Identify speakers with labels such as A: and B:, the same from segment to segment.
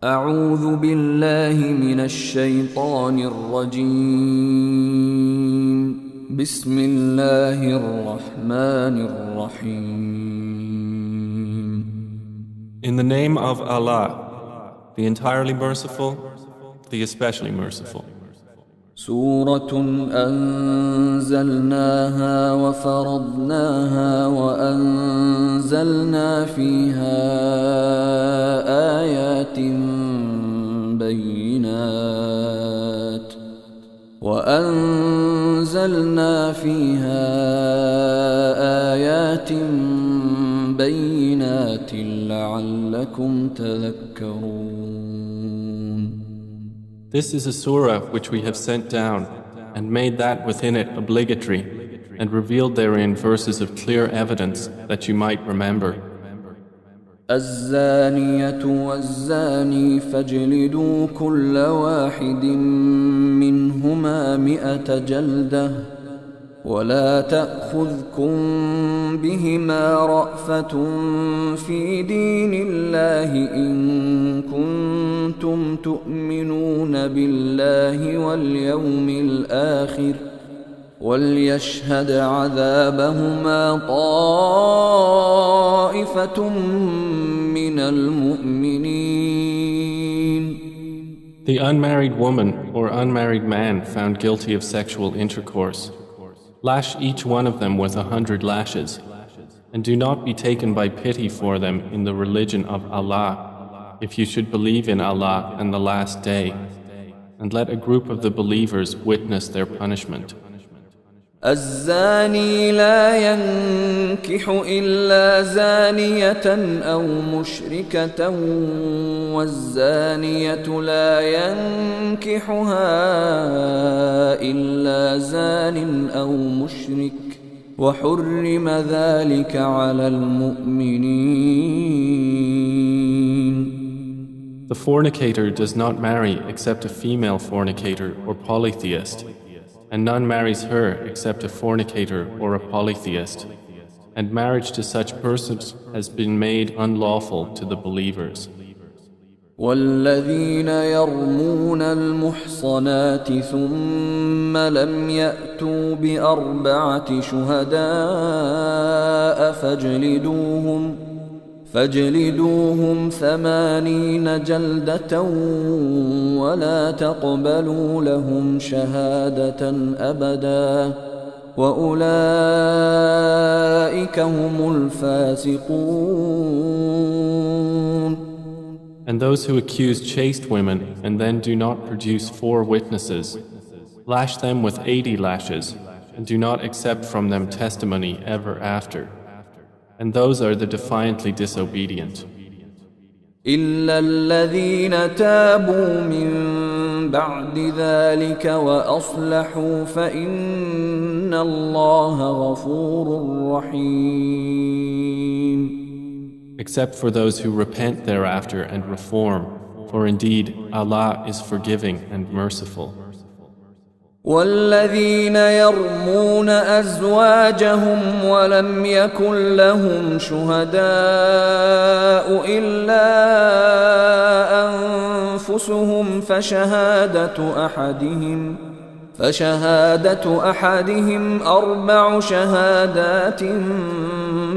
A: أعوذ بالله من الشيطان الرجيم بسم الله الرحمن الرحيم.
B: In the name of Allah, the entirely merciful, the especially merciful.
A: سورة أنزلناها وفرضناها وأنزلنا فيها آيات بينات لعلكم تذكرون.
B: This is a surah which we have sent down and made that within it obligatory and revealed therein verses of clear evidence that you might remember.
A: الزانية والزاني فاجلدوا كل واحد منهما 100 جلدة ولا تأخذكم بهما رأفة في دين الله إن كنتم تؤمنون بالله واليوم الآخر وليشهد عذابهما طائفة من المؤمنين.
B: The unmarried woman or unmarried man found guilty of sexual intercourse, lash each one of them with 100 lashes, and do not be taken by pity for them in the religion of Allah, if you should believe in Allah and the last day, and let a group of the believers witness their punishment.
A: الزاني لا ينكح إلا زانية أو مشركة والزانية لا ينكحها إلا زان أو مشرك وحرم ذلك على المؤمنين.
B: The fornicator does not marry except a female fornicator or polytheist, and none marries her except a fornicator or a polytheist, and marriage to such persons has been made unlawful to the believers.
A: والذين يرمون المحصنات ثم لم يأتوا ب4 شهداء فاجلدوهم 80 جلدة ولا تقبلوا لهم شهادة أبدا وأولئك هم الفاسقون.
B: And those who accuse chaste women and then do not produce 4 witnesses, lash them with 80 lashes and do not accept from them testimony ever after. And those are the defiantly disobedient.
A: إلا الذين تابوا من بعد ذلك وأصلحوا فإن الله غفور رحيم.
B: Except for those who repent thereafter and reform, for indeed Allah is forgiving and merciful.
A: والذين يرمون أزواجهم ولم يكن لهم شهداء إلا أنفسهم فشهادة أحدهم 4 شهادات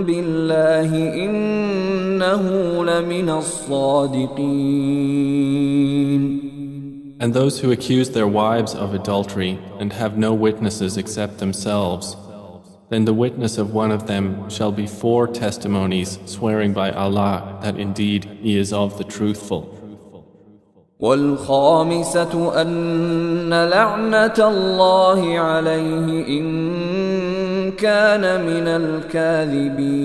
A: بالله إنه لمن الصادقين.
B: And those who accuse their wives of adultery and have no witnesses except themselves, then the witness of one of them shall be 4 testimonies swearing by Allah that indeed he is of the truthful.
A: والخامسة أن لعنة الله عليه إن كان من الكاذبين.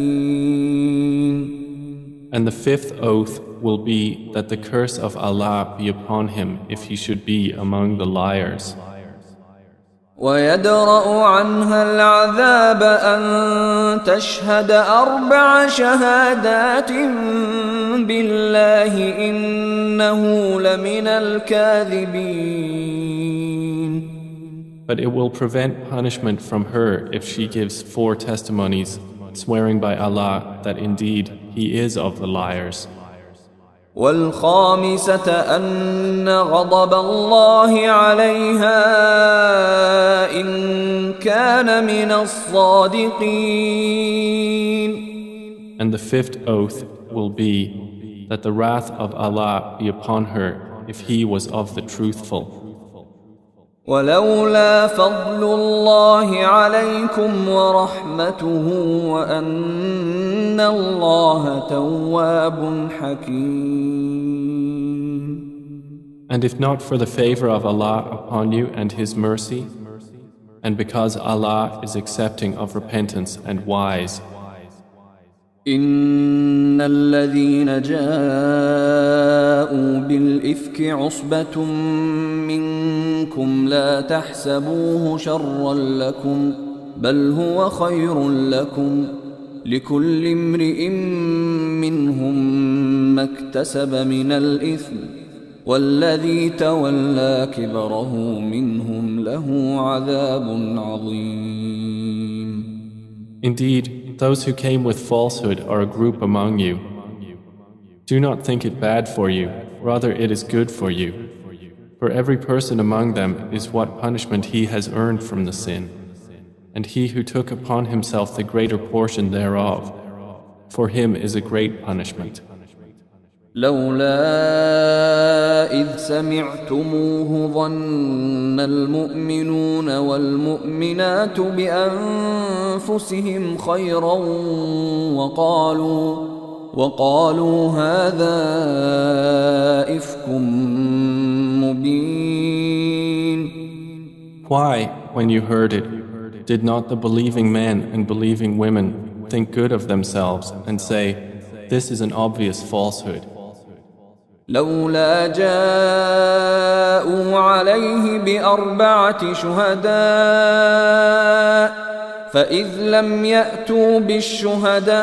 B: And the 5th oath will be that the curse of Allah be upon him if he should be among the liars.
A: ويدرأ عنها العذاب أن تشهد 4 شهادات بالله إنه لمن الكاذبين.
B: But it will prevent punishment from her if she gives 4 testimonies, swearing by Allah that indeed he is of the liars.
A: والخامسة أن غضب الله عليها إن كان من الصادقين.
B: And the fifth oath will be that the wrath of Allah be upon her if he was of the truthful.
A: ولولا فضل الله عليكم ورحمته وأن الله تواب حكيم.
B: And if not for the favor of Allah upon you and His mercy, and because Allah is accepting of repentance and wise,
A: إن الذين جاءوا بالإفك عصبة منكم لا تحسبوه شرا لكم بل هو خير لكم لكل امرئ منهم ما اكتسب من الإثم والذي تولى كبره منهم له عذاب عظيم.
B: Indeed, those who came with falsehood are a group among you. Do not think it bad for you, rather it is good for you. For every person among them is what punishment he has earned from the sin, and he who took upon himself the greater portion thereof, for him is a great punishment.
A: لولا إذ سمعتموه ظن المؤمنون والمؤمنات بأنفسهم خيرا وقالوا هذا إفك مبين.
B: Why, when you heard it, did not the believing men and believing women think good of themselves and say, this is an obvious falsehood?
A: لولا جاءوا عليه بأربعة شهداء فإذ لم يأتوا بالشهداء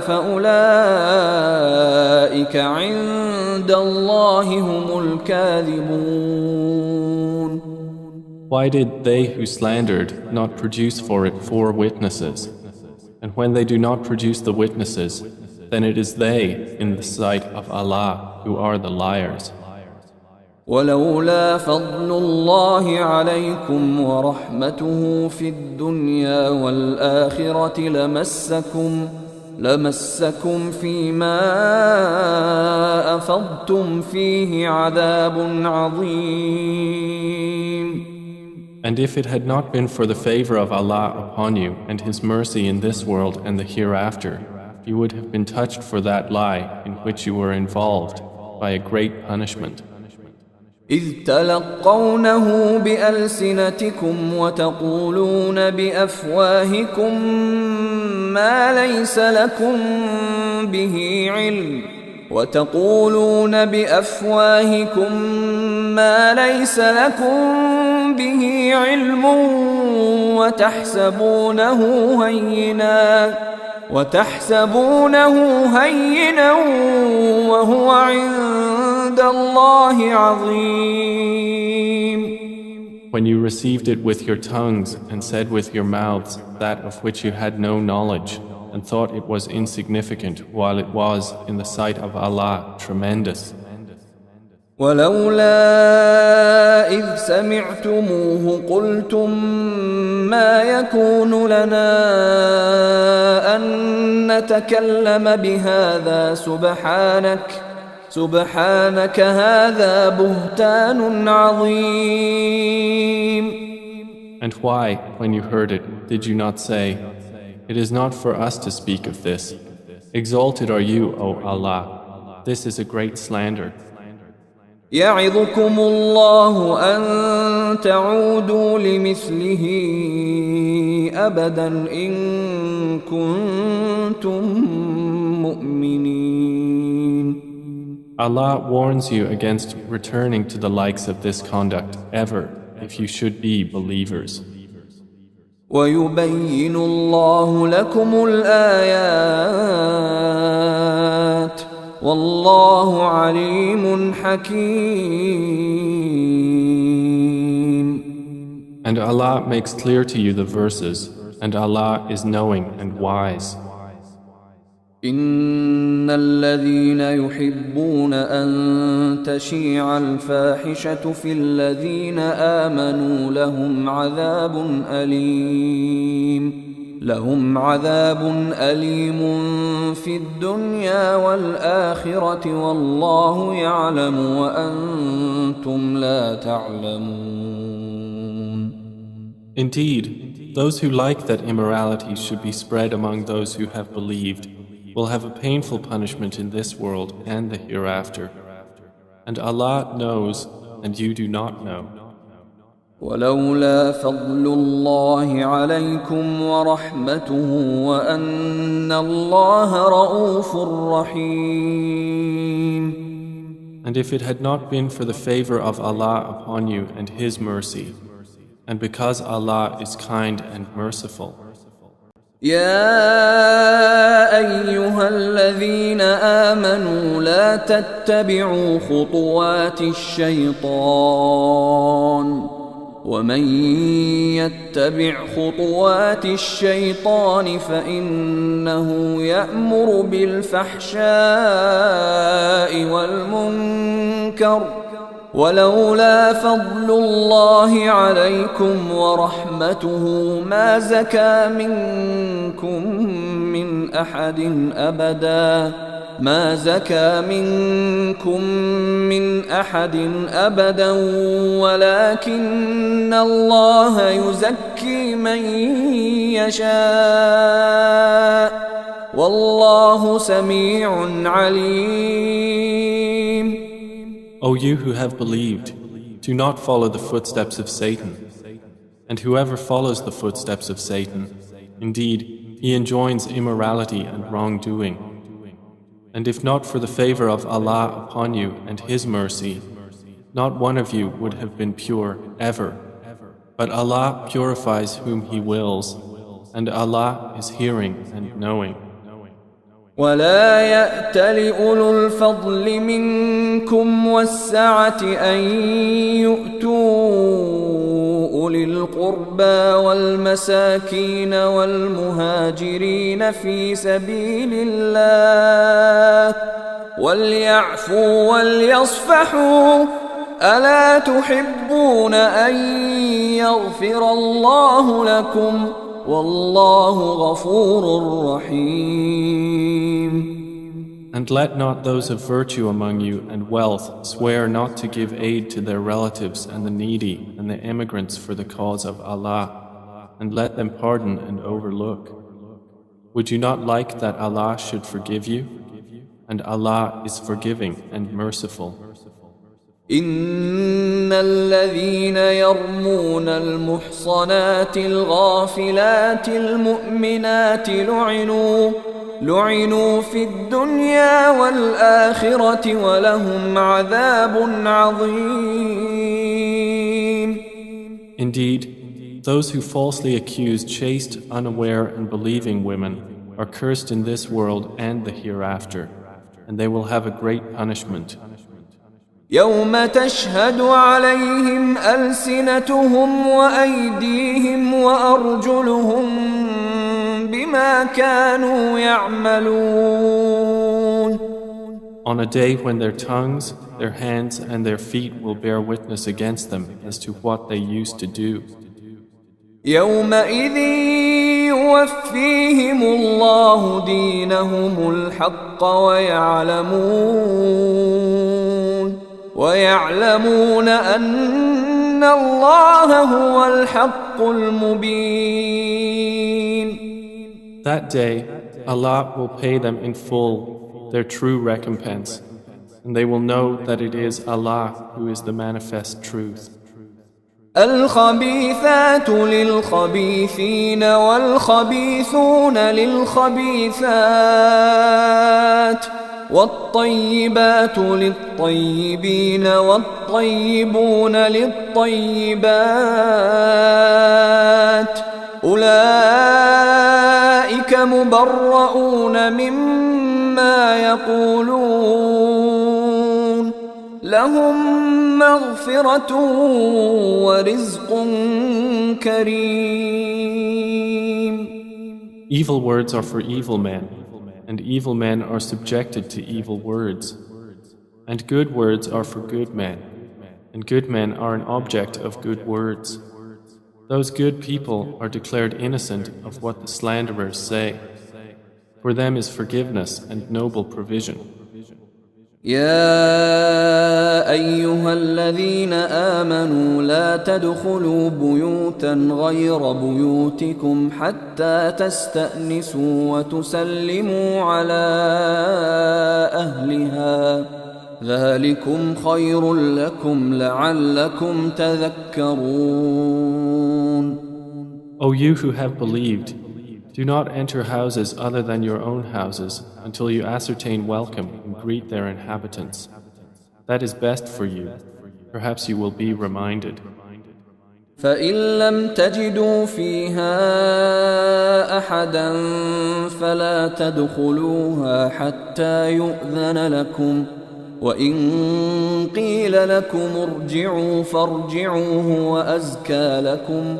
A: فأولئك عند الله هم الكاذبون.
B: Why did they who slandered not produce for it 4 witnesses? And when they do not produce the witnesses, then it is they in the sight of Allah who are the liars.
A: ولولا فضل الله عليكم ورحمته في الدنيا والآخرة لمسكم فيما أفضتم فيه عذاب عظيم.
B: And if it had not been for the favor of Allah upon you and His mercy in this world and the hereafter, you would have been touched for that lie in which you were involved by a great punishment.
A: إذ تلقونه بألسنتكم وتقولون بأفواهكم ما ليس لكم به علم وتحسبونه هينا وهو عند الله عظيم.
B: When you received it with your tongues and said with your mouths that of which you had no knowledge and thought it was insignificant while it was in the sight of Allah tremendous.
A: ولولا إذ سمعتموه قلتم ما يكون لنا أن نتكلم بهذا سبحانك هذا بهتان عظيم.
B: And why, when you heard it, did you not say, it is not for us to speak of this. Exalted are you, O Allah. This is a great slander.
A: يعظكم الله أن تعودوا لمثله أبدا إن كنتم مؤمنين.
B: Allah warns you against returning to the likes of this conduct ever if you should be believers.
A: ويبين الله لكم الآيات والله عليم حكيم.
B: And Allah makes clear to you the verses, and Allah is knowing and wise.
A: إن الذين يحبون أن تشيع الفاحشة في الذين آمنوا لهم عذاب أليم في الدنيا والآخرة والله يعلم وأنتم لا تعلمون.
B: Indeed, those who like that immorality should be spread among those who have believed will have a painful punishment in this world and the hereafter. And Allah knows, and you do not know.
A: ولولا فضل الله عليكم ورحمته وأن الله رؤوف رحيم.
B: And if it had not been for the favor of Allah upon you and His mercy, and because Allah is kind and merciful.
A: يا أيها الذين آمنوا لا تتبعوا خطوات الشيطان ومن يتبع خطوات الشيطان فإنه يأمر بالفحشاء والمنكر ولولا فضل الله عليكم ورحمته ما زكى منكم من أحد أبدا ولكن الله يزكي من يشاء والله سميع عليم.
B: O you who have believed, do not follow the footsteps of Satan. And whoever follows the footsteps of Satan, indeed, he enjoins immorality and wrongdoing. And if not for the favor of Allah upon you and His mercy, not one of you would have been pure ever. But Allah purifies whom He wills, and Allah is hearing and knowing.
A: ولا يأتل أولو الفضل منكم والسعة أن يؤتوا أولي القربى والمساكين والمهاجرين في سبيل الله وليعفوا وليصفحوا ألا تحبون أن يغفر الله لكم والله غفور رحيم.
B: And let not those of virtue among you and wealth swear not to give aid to their relatives and the needy and the immigrants for the cause of Allah, and let them pardon and overlook. Would you not like that Allah should forgive you? And Allah is forgiving and merciful.
A: إن الذين يرمون المحصنات الغافلات المؤمنات لعنوا في الدنيا والآخرة ولهم عذاب عظيم.
B: Indeed, those who falsely accuse chaste, unaware and believing women are cursed in this world and the hereafter, and they will have a great punishment.
A: يوم تشهد عليهم ألسنتهم وأيديهم وأرجلهم بما كانوا يعملون.
B: On a day when their tongues, their hands and their feet will bear witness against them as to what they used to do.
A: يومئذ يوفيهم الله دينهم الحق ويعلمون أن الله هو الحق المبين.
B: That day, Allah will pay them in full their true recompense, and they will know that it is Allah who is the manifest truth.
A: الخبيثات للخبيثين والخبيثون للخبيثات والطيبات للطيبين والطيبون للطيبات أولئك مبرؤون مما يقولون لهم مغفرة ورزق كريم.
B: Evil words are for evil men, and evil men are subjected to evil words. And good words are for good men, and good men are an object of good words. Those good people are declared innocent of what the slanderers say. For them is forgiveness and noble provision.
A: يا أيها الذين آمنوا لا تدخلوا بيوتا غير بيوتكم حتى تستأنسوا وتسلموا على أهلها ذلكم خير لكم لعلكم تذكرون.
B: O you who have believed, do not enter houses other than your own houses until you ascertain welcome and greet their inhabitants. That is best for you. Perhaps you will be reminded.
A: فإن لم تجدوا فيها أحدا فلا تدخلوها حتى يؤذن لكم وإن قيل لكم ارجعوا فارجعوا هو أزكى لكم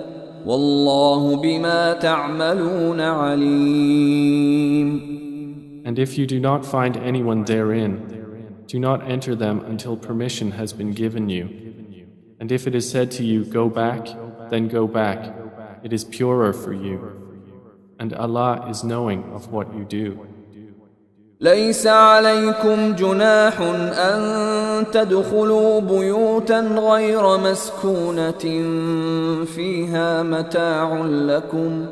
A: والله بما تعملون عليم.
B: And if you do not find anyone therein, do not enter them until permission has been given you. And if it is said to you, go back, then go back. It is purer for you. And Allah is knowing of what you do.
A: ليس عليكم جناح أن تدخلوا بيوتا غير مسكونة فيها متاع لكم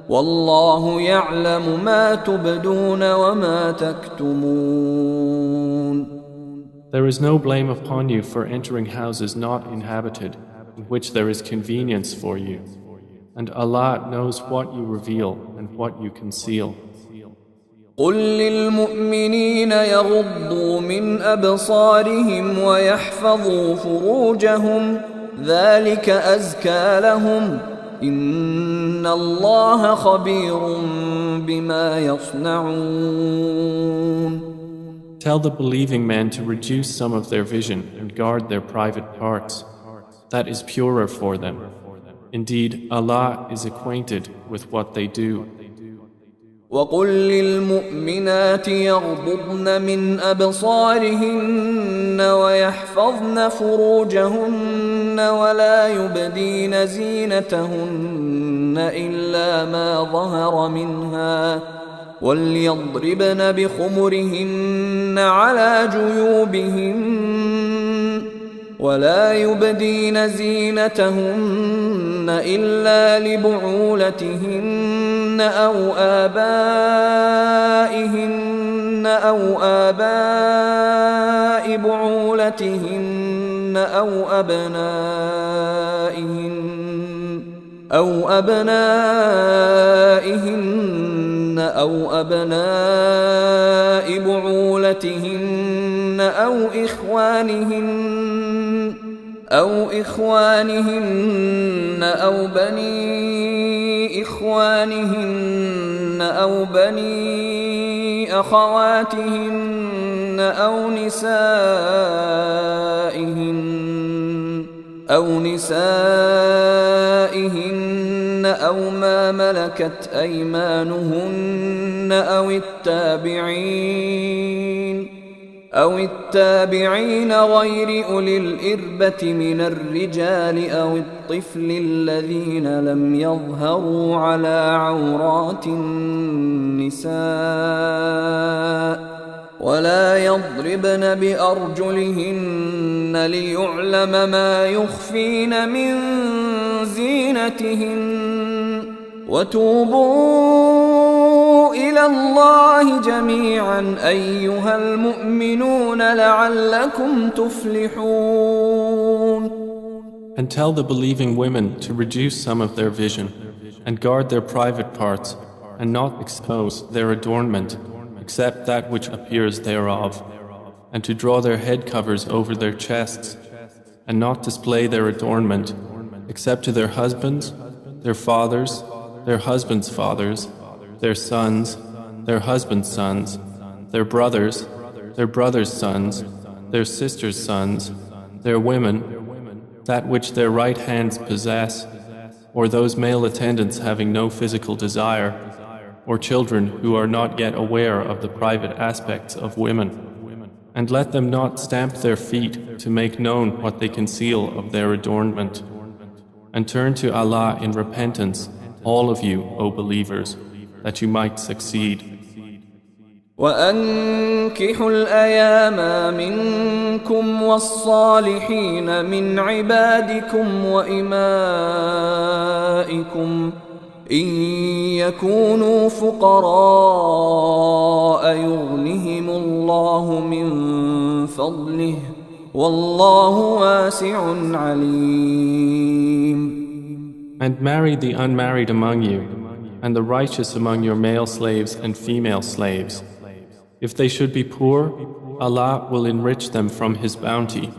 A: والله يعلم ما تبدون وما تكتمون.
B: There is no blame upon you for entering houses not inhabited, in which there is convenience for you. And Allah knows what you reveal and what you conceal.
A: قل للمؤمنين يغضوا من أبصارهم ويحفظوا فروجهم ذلك أزكى لهم إن الله خبير بما يصنعون.
B: Tell the believing men to reduce some of their vision and guard their private parts. That is purer for them. Indeed, Allah is acquainted with what they do.
A: وقل للمؤمنات يغضضن من أبصارهن ويحفظن فروجهن ولا يبدين زينتهن إلا ما ظهر منها وليضربن بخمرهن على جيوبهن ولا يبدين زينتهن إلا لبعولتهن أو آباء بعولتهن أو أبنائهن أو أبناء بعولتهن أو إخوانهن أو بني إخوانهن أو بني أخواتهن أو نسائهن أو ما ملكت أيمانهن أو التابعين غير أولي الإربة من الرجال أو الطفل الذين لم يظهروا على عورات النساء ولا يضربن بأرجلهن ليعلم ما يخفين من زينتهن وتوبوا إلى الله جميعا أيها المؤمنون لعلكم تفلحون.
B: And tell the believing women to reduce some of their vision and guard their private parts and not expose their adornment except that which appears thereof, and to draw their head covers over their chests and not display their adornment except to their husbands, their fathers, their husbands' fathers, their sons, their husbands' sons, their brothers' sons, their sisters' sons, their women, that which their right hands possess, or those male attendants having no physical desire, or children who are not yet aware of the private aspects of women. And let them not stamp their feet to make known what they conceal of their adornment. And turn to Allah in repentance, all of you, O believers, that you might succeed.
A: وأنكحوا الأيام منكم والصالحين من عبادكم وإمائكم إن يكونوا فقراء يغنهم الله من فضله والله واسع عليم.
B: And marry the unmarried among you, and the righteous among your male slaves and female slaves. If they should be poor, Allah will enrich them from His bounty,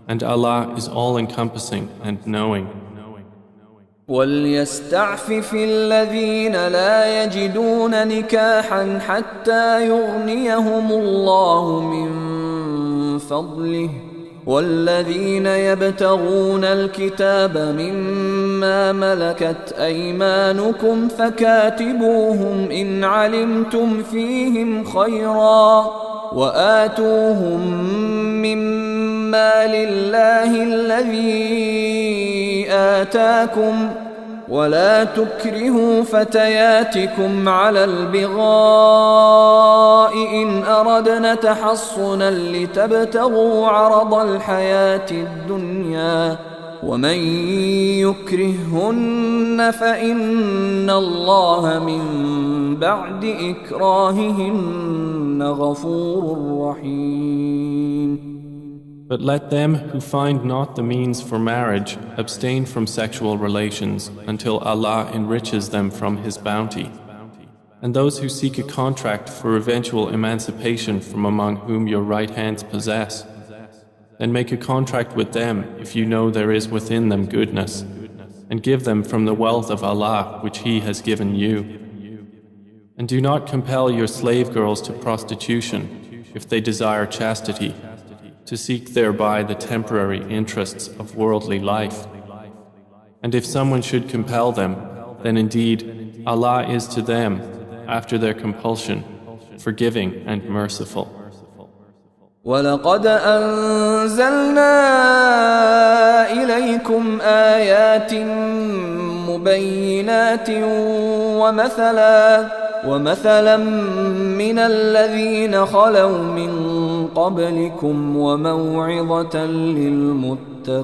B: and Allah is all-encompassing and knowing.
A: وَلْيَسْتَعْفِفِ الَّذِينَ لَا يَجِدُونَ نِكَاحًا حَتَّى يُغْنِيَهُمُ اللَّهُ مِنْ فَضْلِهِ والذين يبتغون الكتاب مما ملكت أيمانكم فكاتبوهم إن علمتم فيهم خيرا وآتوهم مما لله الذي آتاكم ولا تكرهوا فتياتكم على البغاء إن أردنا تحصنا لتبتغوا عرض الحياة الدنيا ومن يكرههن فإن الله من بعد إكراههن غفور رحيم.
B: But let them who find not the means for marriage abstain from sexual relations until Allah enriches them from His bounty. And those who seek a contract for eventual emancipation from among whom your right hands possess, then make a contract with them if you know there is within them goodness, and give them from the wealth of Allah which He has given you. And do not compel your slave girls to prostitution if they desire chastity, to seek thereby the temporary interests of worldly life. And if someone should compel them, then indeed Allah is to them, after their compulsion, forgiving and merciful.
A: وَلَقَدْ أَنزَلْنَا إِلَيْكُمْ آيَاتٍ مُبَيِّنَاتٍ ومثلا من الذين خلوا من قبلكم وموعظة للمتقين.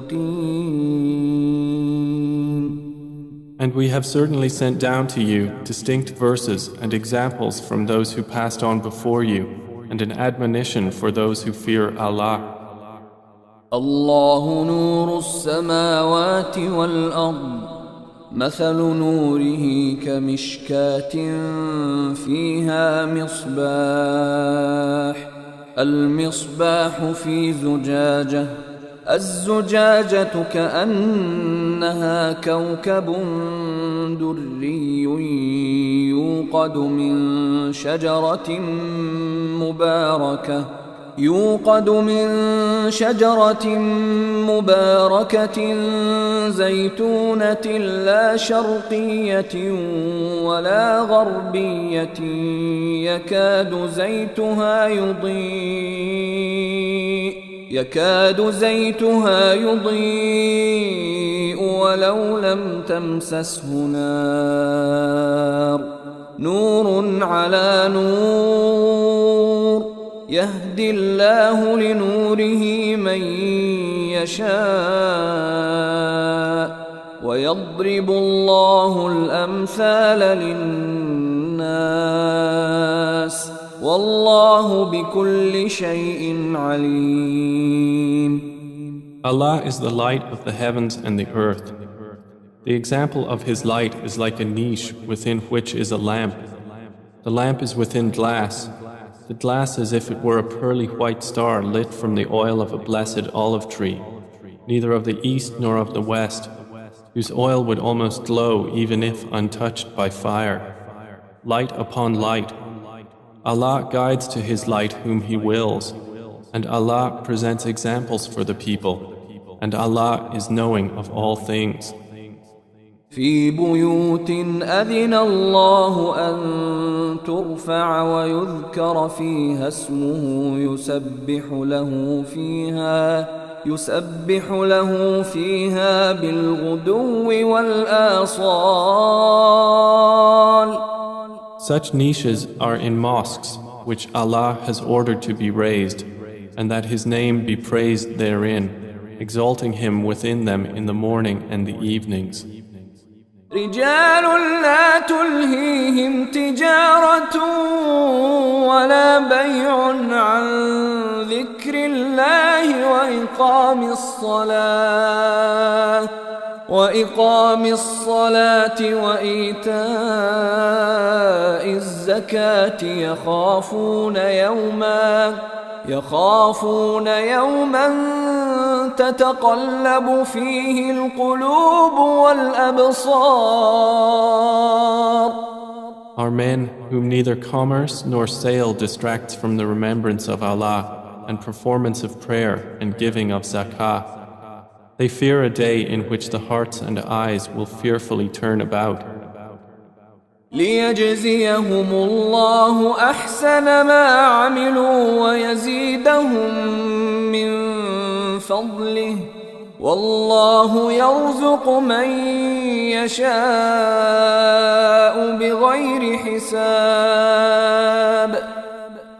B: And we have certainly sent down to you distinct verses and examples from those who passed on before you, and an admonition for those who fear Allah.
A: الله نور السماوات والأرض مثل نوره كمشكاة فيها مصباح المصباح في زجاجة الزجاجة كأنها كوكب دري يوقد من شجرة مباركة زيتونة لا شرقية ولا غربية يكاد زيتها يضيء ولو لم تمسسه نار نور على نور يهدي الله لنوره من يشاء ويضرب الله الأمثال للناس والله بكل شيء عليم.
B: Allah is the light of the heavens and the earth. The example of His light is like a niche within which is a lamp. The lamp is within glass. The glass as if it were a pearly white star lit from the oil of a blessed olive tree, neither of the east nor of the west, whose oil would almost glow even if untouched by fire. Light upon light. Allah guides to His light whom He wills, and Allah presents examples for the people, and Allah is knowing of all things.
A: في بيوت أذن الله أن ترفع ويذكر فيها اسمه يسبح له فيها بالغدو والآصال.
B: Such niches are in mosques which Allah has ordered to be raised, and that His name be praised therein, exalting Him within them in the morning and the evenings.
A: رجال لا تلهيهم تجارة ولا بيع عن ذكر الله وإقام الصلاة وإيتاء الزكاة يخافون يوما تتقلب فيه القلوب والأبصار.
B: Are men whom neither commerce nor sale distracts from the remembrance of Allah and performance of prayer and giving of zakah. They fear a day in which the hearts and eyes will fearfully turn about.
A: ليجزيهم الله أحسن ما عملوا ويزيدهم من فضله والله يرزق من يشاء بغير حساب.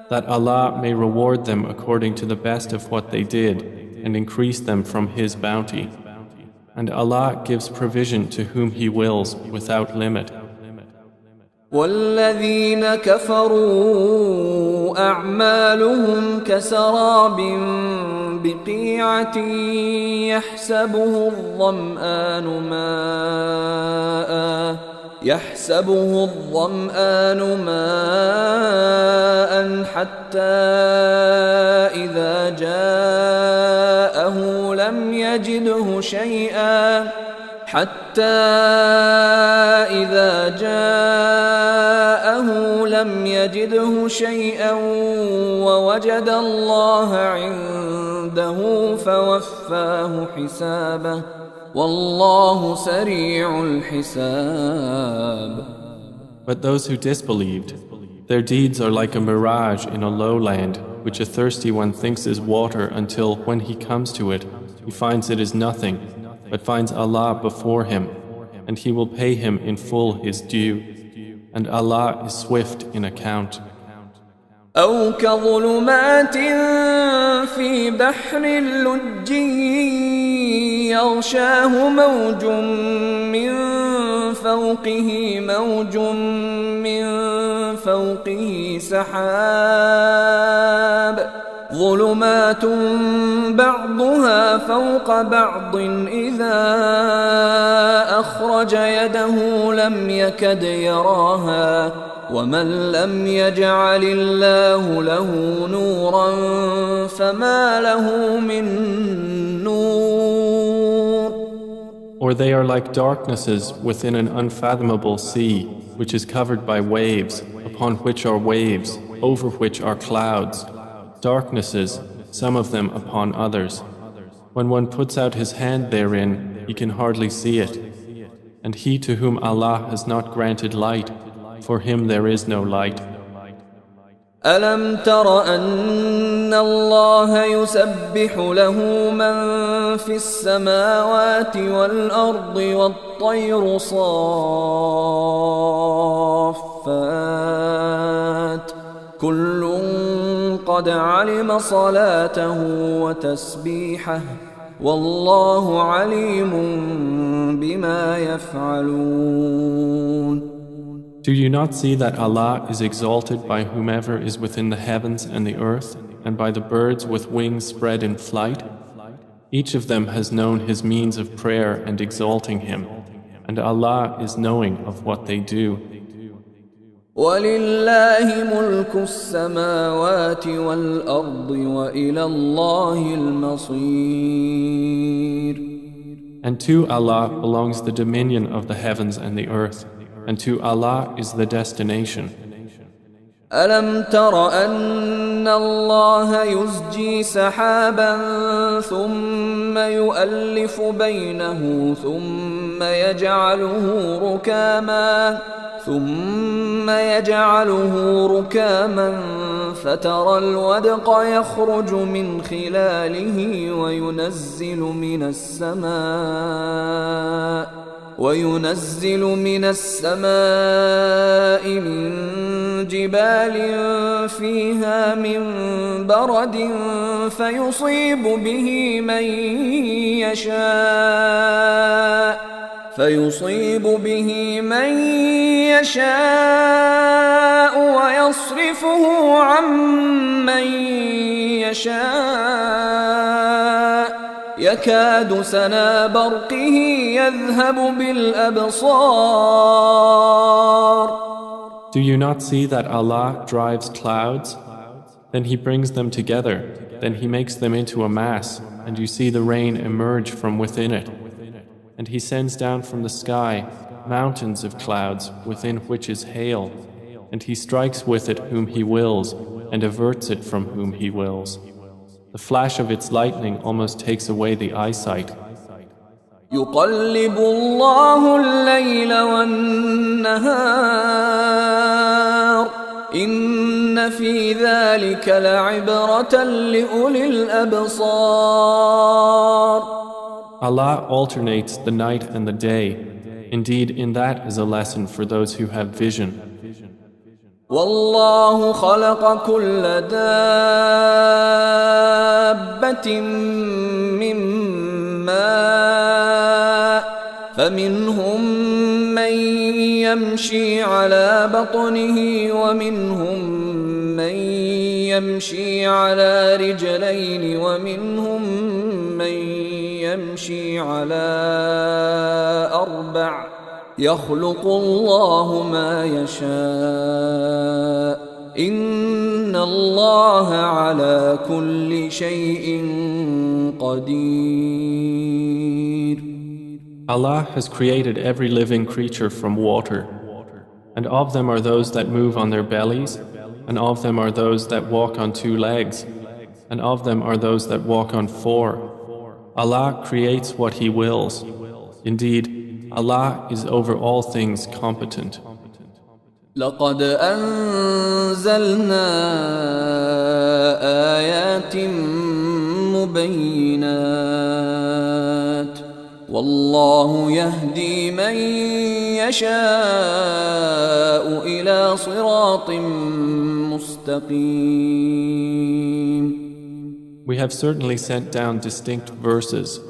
B: That Allah may reward them according to the best of what they did and increase them from His bounty. And Allah gives provision to whom He wills without limit.
A: والذين كفروا أعمالهم كسراب بقيعة يحسبه الظمآن ماء حتى إذا جاءه لم يجده شيئا ووجد الله عنده فوفاه حسابه والله سريع الحساب.
B: But those who disbelieved, their deeds are like a mirage in a lowland, which a thirsty one thinks is water until, when he comes to it, he finds it is nothing, but finds Allah before him, and He will pay him in full his due, and Allah is swift in account.
A: أو كظلمات في بحر لجي يغشاه موج من فوقه سحاب ظلمات بعضها فوق بعض إذا أخرج يده لم يكد يراها ومن لم يجعل الله له نورا فما له من نور.
B: Or they are like darknesses within an unfathomable sea, which is covered by waves, upon which are waves, over which are clouds. Darknesses, some of them upon others. When one puts out his hand therein, he can hardly see it. And he to whom Allah has not granted light, for him there is no light.
A: ألم تر أن الله يسبح له من في السماوات والأرض والطير صافات كل قد علم صلاته وتسبيحه والله عليم بما يفعلون.
B: Do you not see that Allah is exalted by whomever is within the heavens and the earth, and by the birds with wings spread in flight? Each of them has known his means of prayer and exalting Him, and Allah is knowing of what they do.
A: وَلِلَّهِ مُلْكُ السَّمَاوَاتِ وَالْأَرْضِ وَإِلَى اللَّهِ الْمَصِيرُ.
B: And to Allah belongs the dominion of the heavens and the earth, and to Allah is the destination.
A: ألم تر أن الله يزجي سحابا ثم يؤلف بينه ثم ثم يجعله ركاما فترى الودق يخرج من خلاله وينزل من السماء من جبال فيها من برد فيصيب به من يشاء ويصرفه عن من يشاء يكاد سنا برقه يذهب بالأبصار.
B: Do you not see that Allah drives clouds? Then He brings them together, then He makes them into a mass, and you see the rain emerge from within it. And He sends down from the sky mountains of clouds within which is hail, and He strikes with it whom He wills and averts it from whom He wills. The flash of its lightning almost takes away the eyesight.
A: يقلب الله الليل والنهار إن في ذلك لعبرة لأولي الأبصار.
B: Allah alternates the night and the day. Indeed, in that is a lesson for those who have vision.
A: والله خلق كل دابة من ماء فمنهم من يمشي على بطنه ومنهم من يمشي على رجلين ومنهم من يمشي على أربع يخلق الله ما يشاء إن الله على كل شيء قدير.
B: Allah has created every living creature from water, and of them are those that move on their bellies, and of them are those that walk on 2 legs, and of them are those that walk on 4. Allah creates what He wills. Indeed, Allah is over all things competent.
A: لقد أنزلنا آيات مبينات والله يهدي من يشاء إلى صراط مستقيم.
B: We have certainly sent down distinct verses,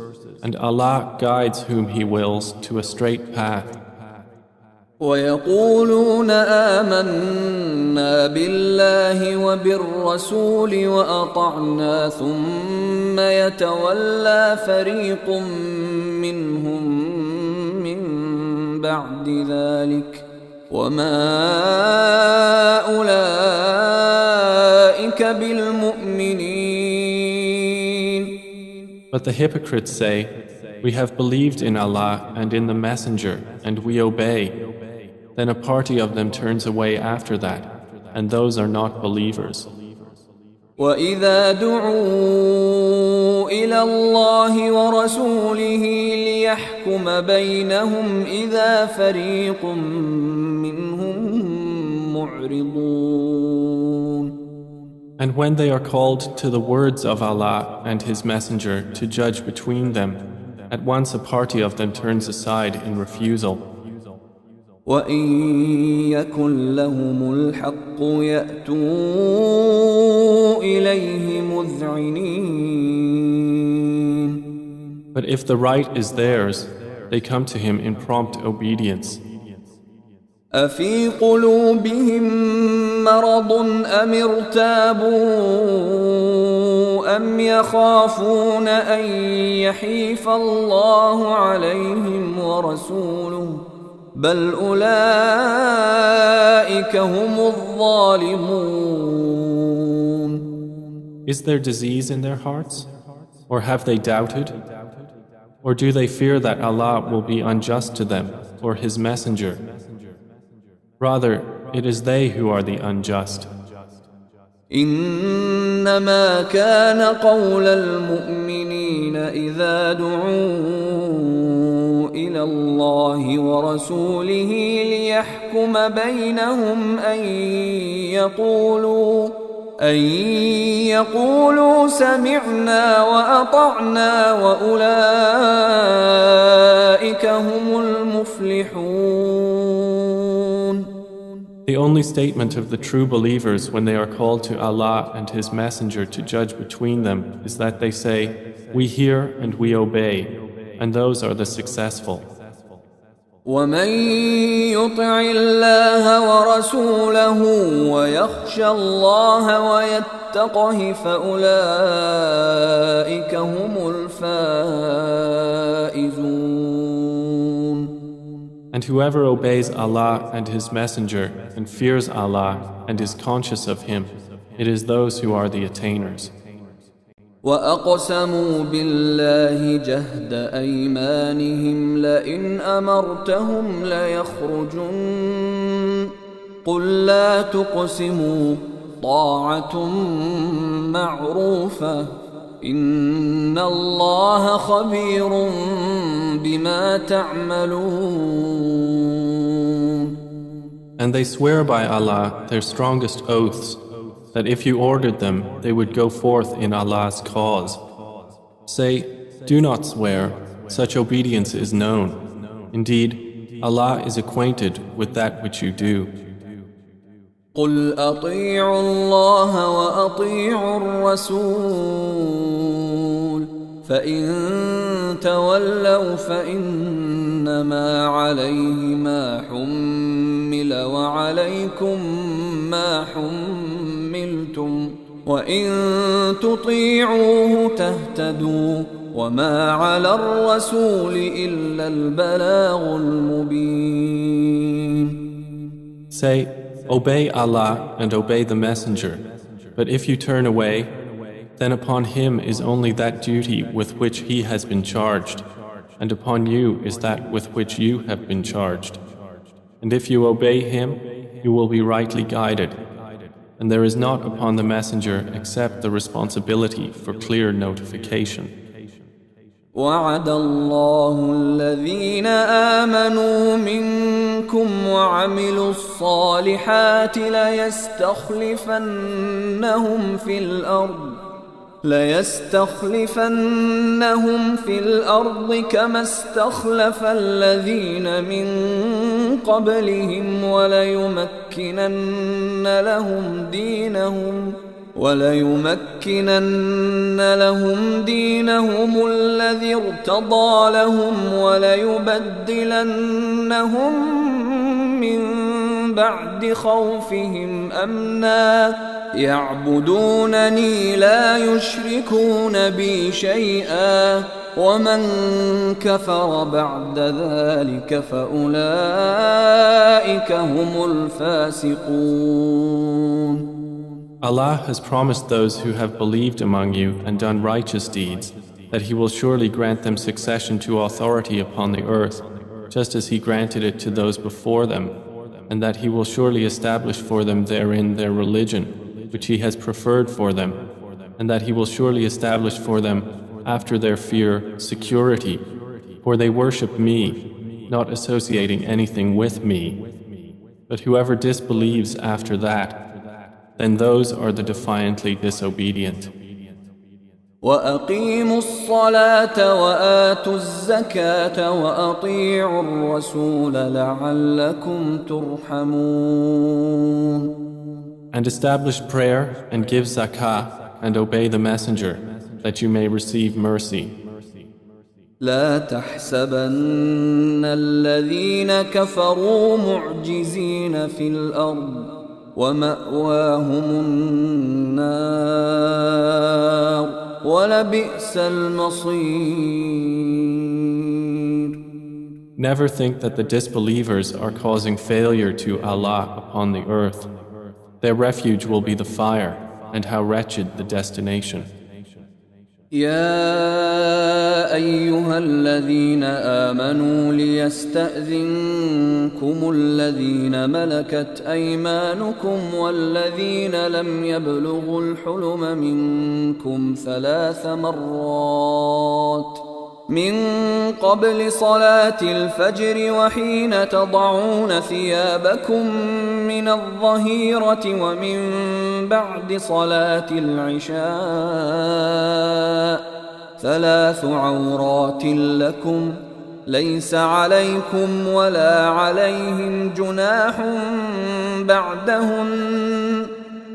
B: and Allah guides whom He wills to a straight path.
A: ويقولون آمنا بالله وبالرسول وأطعنا ثم يتولى فريق منهم من بعد ذلك وما أولئك بالمؤمنين.
B: But the hypocrites say, "We have believed in Allah and in the Messenger, and we obey." Then a party of them turns away after that, and those are not believers.
A: وَإِذَا دُعُوا إِلَى اللَّهِ وَرَسُولِهِ لِيَحْكُمَ بَيْنَهُمْ إِذَا فَرِيقٌ مِّنْهُمْ مُعْرِضُونَ.
B: And when they are called to the words of Allah and His Messenger to judge between them, at once a party of them turns aside in refusal.
A: وَإِن يَكُنْ لَهُمُ الْحَقُّ يَأْتُوا إِلَيْهِ مُذْعِنِينَ.
B: But if the right is theirs, they come to Him in prompt obedience.
A: أَفِي قُلُوبِهِم مَّرَضٌ أَمِ ارْتَابُوا أَمْ يَخَافُونَ أَن يَحِيفَ اللَّهُ عَلَيْهِمْ وَرَسُولُهُ بل أولئك هم الظالمون.
B: Is there disease in their hearts? Or have they doubted? Or do they fear that Allah will be unjust to them or His Messenger? Rather, it is they who are the unjust.
A: إنما كان قول المؤمنين إذا دعوا إلى الله ورسوله ليحكم بينهم أن يقولوا سمعنا وأطعنا وأولئك هم المفلحون.
B: The only statement of the true believers when they are called to Allah and His Messenger to judge between them is that they say, "We hear and we obey," and those are the successful.
A: ومن يطع الله ورسوله ويخشى الله ويتقه فأولئك هم الفائزون.
B: And whoever obeys Allah and His Messenger and fears Allah and is conscious of Him, it is those who are the attainers.
A: وأقسموا بالله جهد أيمانهم لئن أمرتهم ليخرجن قل لا تقسموا طاعة معروفة إن الله خبير بما تعملون.
B: And they swear by Allah their strongest oaths that if you ordered them, they would go forth in Allah's cause. Say, do not swear, such obedience is known. Indeed, Allah is acquainted with that which you do.
A: قل أطيعوا الله وأطيعوا الرسول فإن تولوا فإنما عليه ما حمل وعليكم ما حملتم وإن تطيعوه تهتدوا وما على الرسول إلا البلاغ المبين.
B: Say, obey Allah and obey the Messenger, but if you turn away, then upon him is only that duty with which he has been charged, and upon you is that with which you have been charged. And if you obey him, you will be rightly guided. And there is not upon the Messenger except the responsibility for clear notification.
A: وعد الله الذين آمنوا منكم وعملوا الصالحات ليستخلفنهم في الأرض كما استخلف الذين من قبلهم وليمكنن لهم دينهم الذي ارتضى لهم وليبدلنهم من بعد خوفهم أمنا يعبدونني لا يشركون بي شيئا ومن كفر بعد ذلك فأولئك هم الفاسقون.
B: Allah has promised those who have believed among you and done righteous deeds that He will surely grant them succession to authority upon the earth, just as He granted it to those before them, and that He will surely establish for them therein their religion, which He has preferred for them, and that He will surely establish for them after their fear security, for they worship Me, not associating anything with Me. But whoever disbelieves after that, then those are the defiantly disobedient.
A: وأقيموا الصلاة وآتوا الزكاة وأطيعوا الرسول لعلكم ترحمون.
B: And establish prayer and give zakah and obey the Messenger that you may receive mercy.
A: لا تحسبن الذين كفروا معجزين في الأرض ومأواهم النار ولبئس المصير.
B: Never think that the disbelievers are causing failure to Allah upon the earth. Their refuge will be the fire, and how wretched the destination.
A: يا أيها الذين آمنوا ليستأذنكم الذين ملكت أيمانكم والذين لم يبلغوا الحلم منكم 3 مرات من قبل صلاة الفجر وحين تضعون ثيابكم من الظهيرة ومن بعد صلاة العشاء 3 عورات لكم ليس عليكم ولا عليهم جناح بعدهن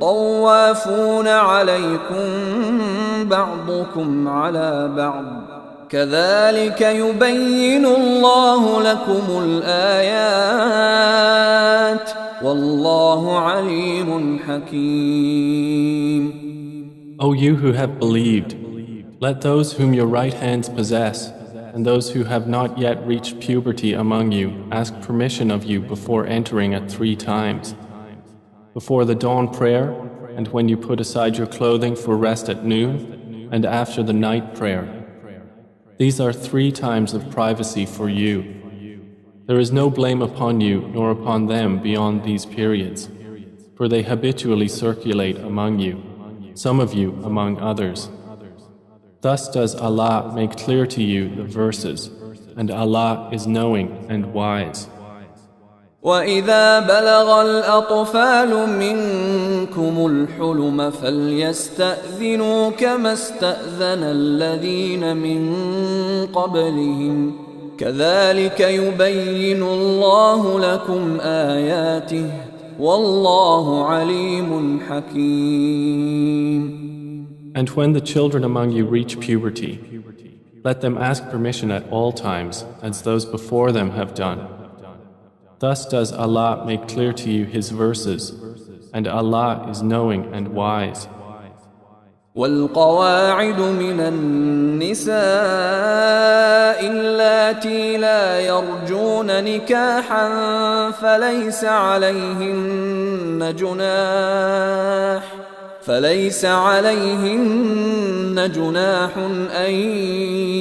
A: طوافون عليكم بعضكم على بعض كذلك يبين الله لكم الآيات والله عليم حكيم.
B: O you who have believed, let those whom your right hands possess and those who have not yet reached puberty among you ask permission of you before entering at 3 times. Before the dawn prayer, and when you put aside your clothing for rest at noon, and after the night prayer. These are 3 times of privacy for you. There is no blame upon you nor upon them beyond these periods, for they habitually circulate among you, some of you among others. Thus does Allah make clear to you the verses, and Allah is knowing and wise.
A: وَإِذَا بَلَغَ الْأَطْفَالُ مِنكُمُ الْحُلُمَ فَلْيَسْتَأْذِنُوا كَمَا اسْتَأْذَنَ الَّذِينَ مِن قَبْلِهِمْ كَذَلِكَ يُبَيِّنُ اللَّهُ لَكُمْ آيَاتِهِ وَاللَّهُ عَلِيمٌ حَكِيمٌ.
B: And when the children among you reach puberty, let them ask permission at all times, as those before them have done. Thus does Allah make clear to you His verses, and Allah is knowing and wise.
A: والقواعد من النساء اللاتي لا يرجون نكاحا فليس عليهن جناح أن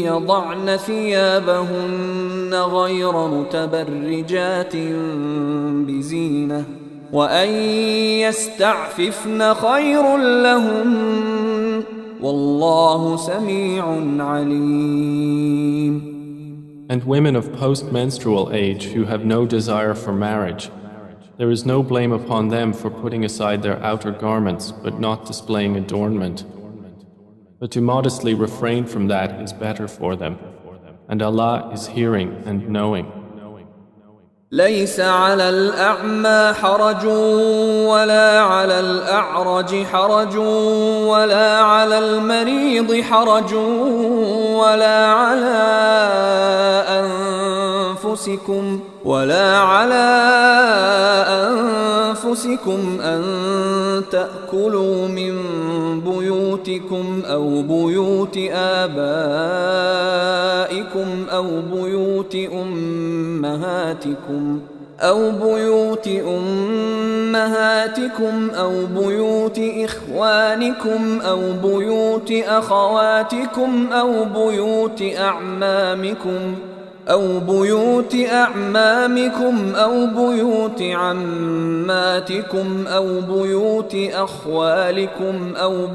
A: يضعن ثيابهن غير متبرجات بزينة وأن يستعففن خير لهن والله سميع عليم.
B: And women of post-menstrual age who have no desire for marriage, there is no blame upon them for putting aside their outer garments but not displaying adornment. But to modestly refrain from that is better for them, and Allah is hearing and knowing.
A: ليس على الأعمى حرج ولا على الأعرج حرج ولا على المريض حرج ولا على أنفسكم أن تأكلوا من بيوتكم أو بيوت آبائكم أو بيوت أمهاتكم أو بيوت إخوانكم أو بيوت أخواتكم أو بيوت أعمامكم أو بيوت عماتكم أو بيوت أخوالكم أو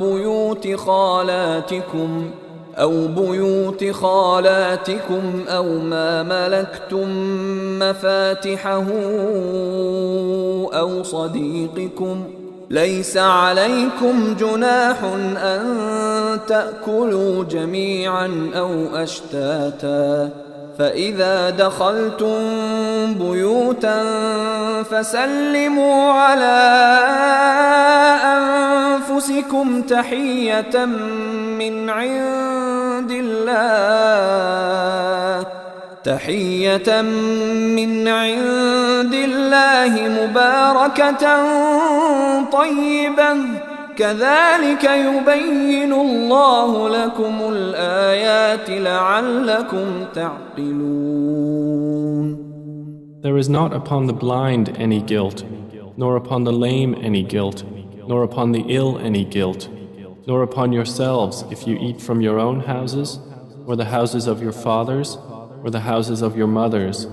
A: بيوت خالاتكم أو ما ملكتم مفاتحه أو صديقكم ليس عليكم جناح أن تأكلوا جميعا أو أشتاتا فإذا دخلتم بيوتا فسلموا على أنفسكم تحية من عند الله مباركة طيبة كذلك يبين الله لكم الآيات لعلكم تعقلون.
B: There is not upon the blind any guilt, nor upon the lame any guilt, nor upon the ill any guilt, nor upon yourselves if you eat from your own houses, or the houses of your fathers, or the houses of your mothers,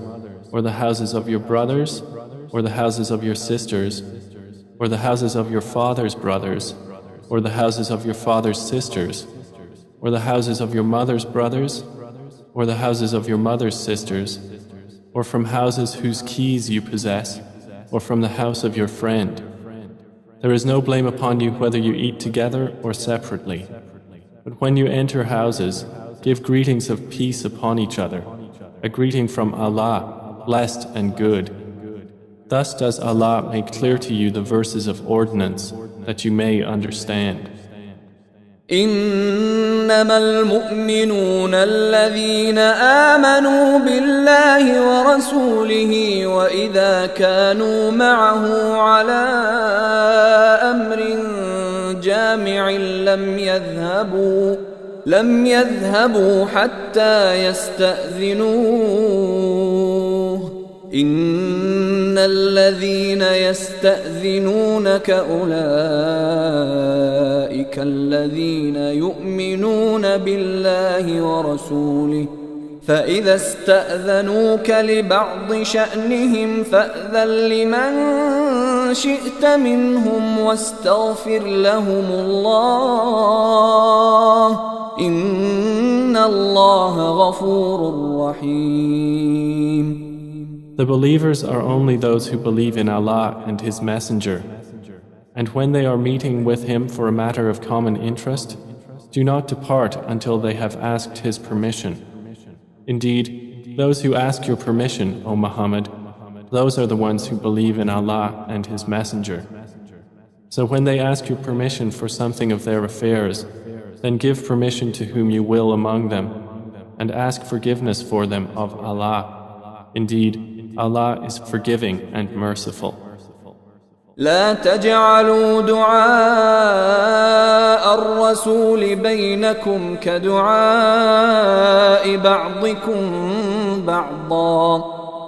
B: or the houses of your brothers, or the houses of your sisters, or the houses of your father's brothers, or the houses of your father's sisters, or the houses of your mother's brothers, or the houses of your mother's sisters, or from houses whose keys you possess, or from the house of your friend. There is no blame upon you whether you eat together or separately. But when you enter houses, give greetings of peace upon each other, a greeting from Allah, blessed and good. Thus does Allah make clear to you the verses of ordinance, that you may understand.
A: إنما المؤمنون الذين آمنوا بالله ورسوله وإذا كانوا معه على أمر جامع لم يذهبوا حتى يستأذنوه إن الذين يستأذنونك أولئك الذين يؤمنون بالله ورسوله فإذا استأذنوك لبعض شأنهم فأذن لمن شئت منهم واستغفر لهم الله إن الله غفور رحيم.
B: The believers are only those who believe in Allah and His Messenger. And when they are meeting with Him for a matter of common interest, do not depart until they have asked His permission. Indeed, those who ask your permission, O Muhammad, those are the ones who believe in Allah and His Messenger. So when they ask your permission for something of their affairs, then give permission to whom you will among them, and ask forgiveness for them of Allah. Indeed, Allah is forgiving and merciful.
A: لا تجعلوا دعاء الرسول بينكم كدعاء بعضكم بعضا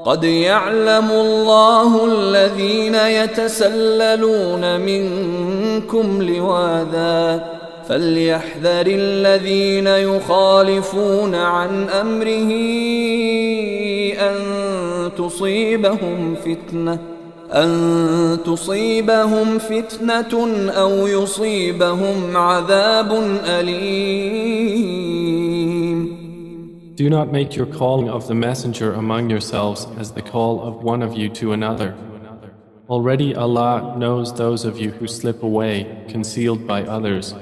A: قد يعلم الله الذين يتسللون منكم لواذا فليحذر الذين يخالفون عن أمره أن تصيبهم فتنة أو يصيبهم عذاب أليم.
B: Do not make your calling of the messenger among yourselves as the call of one of you to another. Already Allah knows those of you who slip away, concealed by others.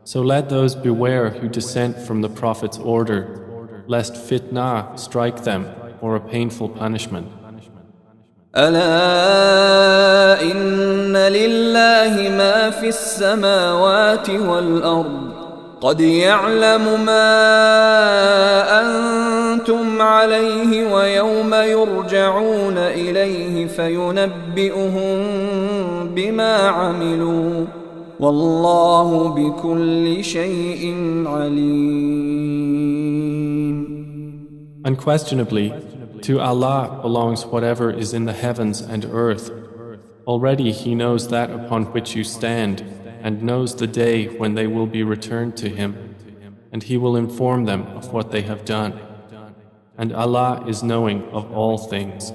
B: So let those beware who dissent from the Prophet's order, lest fitna strike them or a painful punishment.
A: ألا إن لله ما في السماوات والأرض قد يعلم ما أنتم عليه ويوم يرجعون إليه فينبئهم بما عملوا والله بكل شيء عليم.
B: Unquestionably, to Allah belongs whatever is in the heavens and earth. Already He knows that upon which you stand, and knows the day when they will be returned to Him, and He will inform them of what they have done. And Allah is knowing of all things.